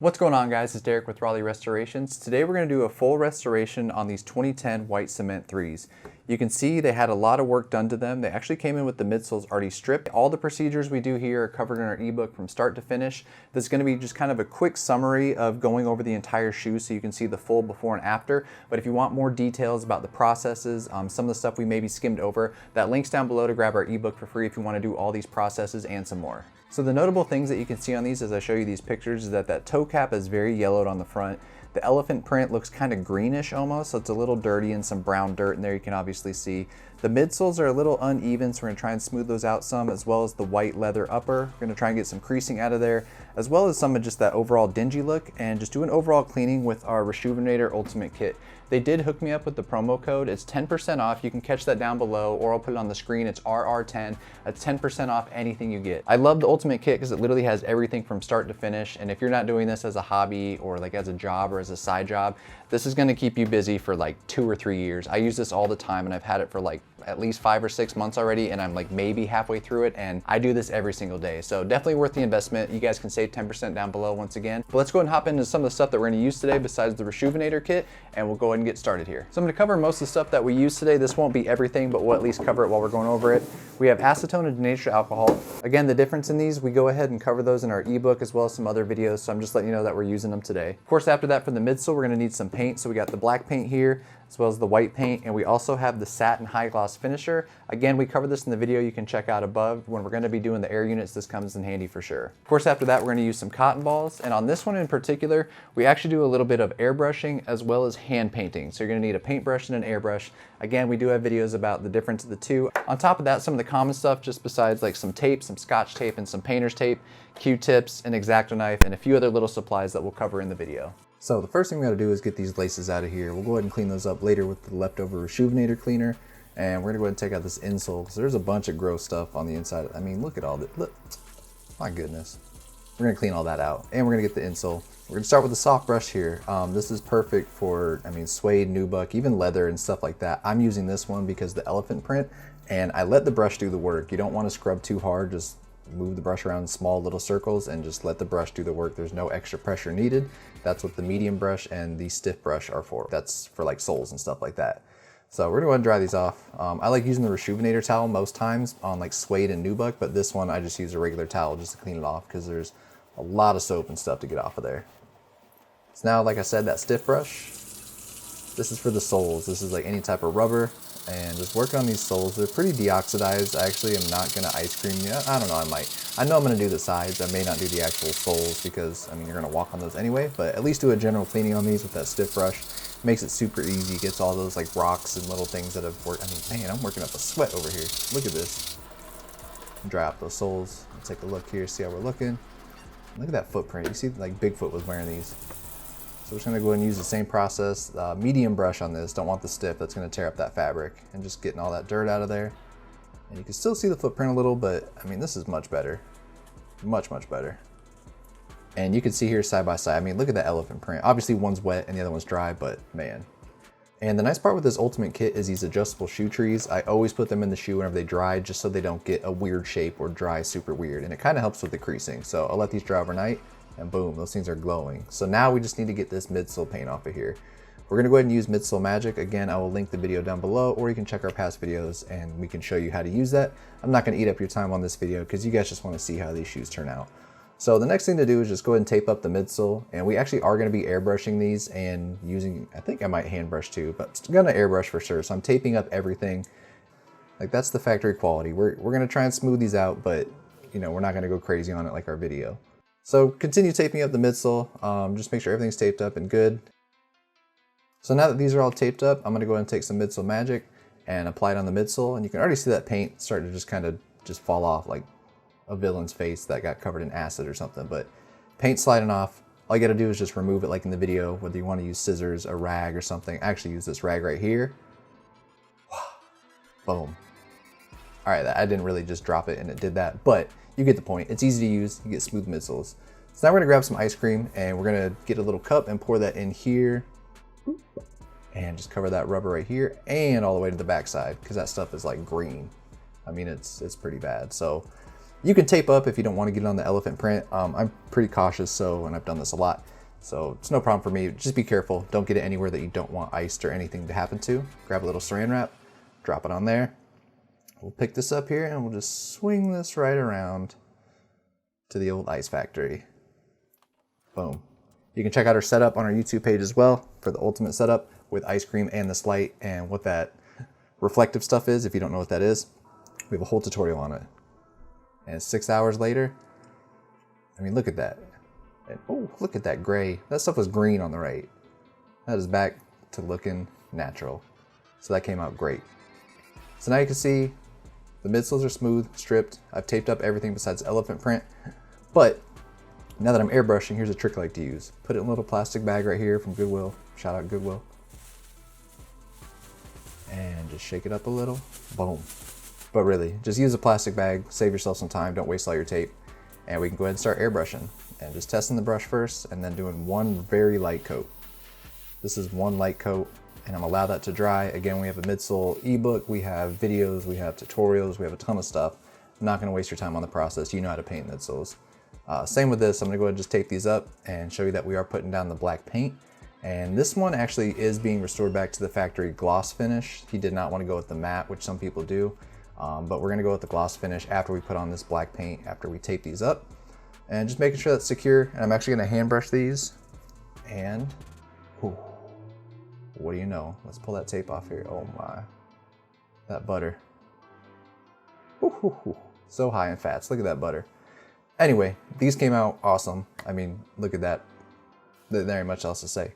What's going on, guys? It's Derek with Raleigh Restorations. Today we're going to do a full restoration on these 2010 white cement 3s. You can see they had a lot of work done to them. They actually came in with the midsoles already stripped. All the procedures we do here are covered in our ebook from start to finish. This is going to be just kind of a quick summary of going over the entire shoe so you can see the full before and after. But if you want more details about the processes, some of the stuff we maybe skimmed over, that link's down below to grab our ebook for free if you want to do all these processes and some more. So the notable things that you can see on these as I show you these pictures is that toe cap is very yellowed on the front. The elephant print looks kind of greenish almost, so it's a little dirty and some brown dirt in there you can obviously see. The midsoles are a little uneven, so we're gonna try and smooth those out some, as well as the white leather upper. We're gonna try and get some creasing out of there, as well as some of just that overall dingy look, and just do an overall cleaning with our Reshoevn8r Ultimate Kit. They did hook me up with the promo code. It's 10% off. You can catch that down below, or I'll put it on the screen. It's RR10. That's 10% off anything you get. I love the Ultimate Kit because it literally has everything from start to finish. And if you're not doing this as a hobby or like as a job or as a side job, this is gonna keep you busy for like 2 or 3 years. I use this all the time and I've had it for like at least 5 or 6 months already, and I'm like maybe halfway through it, and I do this every single day. So definitely worth the investment. You guys can save 10% down below once again. But let's go ahead and hop into some of the stuff that we're gonna use today besides the Reshoevn8r kit, and we'll go ahead and get started here. So I'm gonna cover most of the stuff that we use today. This won't be everything, but we'll at least cover it while we're going over it. We have acetone and denatured alcohol. Again, the difference in these, we go ahead and cover those in our ebook as well as some other videos, so I'm just letting you know that we're using them today. Of course, after that, for the midsole, we're gonna need some paint. So we got the black paint here, as well as the white paint, and we also have the satin high gloss finisher. Again, we covered this in the video you can check out above. When we're gonna be doing the air units, this comes in handy for sure. Of course, after that, we're gonna use some cotton balls, and on this one in particular, we actually do a little bit of airbrushing as well as hand painting. So you're gonna need a paintbrush and an airbrush. Again, we do have videos about the difference of the two. On top of that, some of the common stuff, just besides like some tape, some scotch tape, and some painter's tape, Q-tips, an X-Acto knife, and a few other little supplies that we'll cover in the video. So the first thing we gotta do is get these laces out of here. We'll go ahead and clean those up later with the leftover Reshoevn8r cleaner. And we're gonna go ahead and take out this insole because there's a bunch of gross stuff on the inside. I mean, look at all this, look, my goodness. We're gonna clean all that out, and we're gonna get the insole. We're gonna start with the soft brush here. This is perfect for, I mean, suede, nubuck, even leather and stuff like that. I'm using this one because the elephant print, and I let the brush do the work. You don't wanna scrub too hard, just move the brush around in small little circles and just let the brush do the work. There's no extra pressure needed. That's what the medium brush and the stiff brush are for. That's for like soles and stuff like that. So we're gonna go ahead and dry these off. I like using the Reshoevn8r towel most times on like suede and nubuck, but this one I just use a regular towel just to clean it off because there's a lot of soap and stuff to get off of there. So now, like I said, that stiff brush, this is for the soles. This is like any type of rubber, and just work on these soles. They're pretty deoxidized. I actually am not gonna ice cream yet. I don't know, I might. I know I'm gonna do the sides. I may not do the actual soles because, I mean, you're gonna walk on those anyway, but at least do a general cleaning on these with that stiff brush. Makes it super easy. Gets all those like rocks and little things that have worked. I mean, man, I'm working up a sweat over here. Look at this. Dry out those soles. Let's take a look here, see how we're looking. Look at that footprint. You see, like Bigfoot was wearing these. So we're just gonna go ahead and use the same process. Medium brush on this. Don't want the stiff. That's gonna tear up that fabric. And just getting all that dirt out of there. And you can still see the footprint a little, but I mean, this is much better. Much, much better. And you can see here side by side. I mean, look at that elephant print. Obviously one's wet and the other one's dry, but man. And the nice part with this Ultimate Kit is these adjustable shoe trees. I always put them in the shoe whenever they dry, just so they don't get a weird shape or dry super weird. And it kind of helps with the creasing. So I'll let these dry overnight, and boom, those things are glowing. So now we just need to get this midsole paint off of here. We're gonna go ahead and use Midsole Magic. Again, I will link the video down below, or you can check our past videos and we can show you how to use that. I'm not gonna eat up your time on this video because you guys just wanna see how these shoes turn out. So the next thing to do is just go ahead and tape up the midsole, and we actually are gonna be airbrushing these and using, I think I might hand brush too, but I'm gonna airbrush for sure. So I'm taping up everything. Like, that's the factory quality. We're gonna try and smooth these out, but you know, we're not gonna go crazy on it like our video. So continue taping up the midsole. Just make sure everything's taped up and good. So now that these are all taped up, I'm gonna go ahead and take some Midsole Magic and apply it on the midsole, and you can already see that paint starting to just kind of just fall off like a villain's face that got covered in acid or something. But paint sliding off, all you gotta do is just remove it like in the video, whether you wanna use scissors, a rag or something. I actually use this rag right here. Boom. All right, I didn't really just drop it and it did that, but you get the point. It's easy to use, you get smooth midsoles. So now we're gonna grab some ice cream and we're gonna get a little cup and pour that in here. And just cover that rubber right here and all the way to the back side, because that stuff is like green. I mean, it's pretty bad. So You can tape up if you don't want to get it on the elephant print. I'm pretty cautious, and I've done this a lot, so it's no problem for me. Just be careful. Don't get it anywhere that you don't want iced or anything to happen to. Grab a little saran wrap, drop it on there. We'll pick this up here and we'll just swing this right around to the old ice factory. Boom. You can check out our setup on our YouTube page as well for the ultimate setup with ice cream and this light and what that reflective stuff is. If you don't know what that is, we have a whole tutorial on it. And 6 hours later, I mean, look at that. And oh, look at that gray. That stuff was green on the right. That is back to looking natural. So that came out great. So now you can see the midsoles are smooth, stripped. I've taped up everything besides elephant print. But now that I'm airbrushing, here's a trick I like to use. Put it in a little plastic bag right here from Goodwill. Shout out Goodwill. And just shake it up a little. Boom. But really, just use a plastic bag, save yourself some time, don't waste all your tape. And we can go ahead and start airbrushing. And just testing the brush first and then doing one very light coat. This is one light coat. And I'm gonna allow that to dry. Again, we have a midsole ebook, we have videos, we have tutorials, we have a ton of stuff. I'm not gonna waste your time on the process. You know how to paint midsoles. Same with this. I'm gonna go ahead and just tape these up and show you that we are putting down the black paint. And this one actually is being restored back to the factory gloss finish. He did not want to go with the matte, which some people do. But we're gonna go with the gloss finish after we put on this black paint, after we tape these up. And just making sure that's secure. And I'm actually gonna hand brush these. And, whew, what do you know? Let's pull that tape off here. Oh my, that butter. Whew. So high in fats, look at that butter. Anyway, these came out awesome. I mean, look at that. There's not much else to say.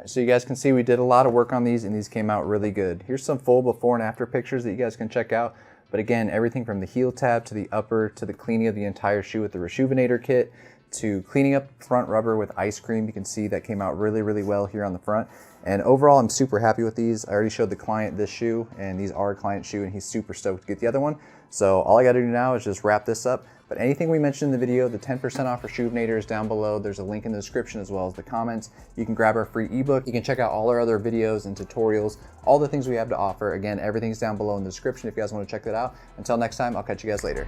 So you guys can see we did a lot of work on these and these came out really good. Here's some full before and after pictures that you guys can check out. But again, everything from the heel tab to the upper to the cleaning of the entire shoe with the Rejuvenator kit to cleaning up front rubber with ice cream. You can see that came out really, really well here on the front. And overall, I'm super happy with these. I already showed the client this shoe and these are a client shoe and he's super stoked to get the other one. So all I gotta do now is just wrap this up. But anything we mentioned in the video, the 10% off Rejuvenator is down below. There's a link in the description as well as the comments. You can grab our free ebook. You can check out all our other videos and tutorials, all the things we have to offer. Again, everything's down below in the description if you guys wanna check that out. Until next time, I'll catch you guys later.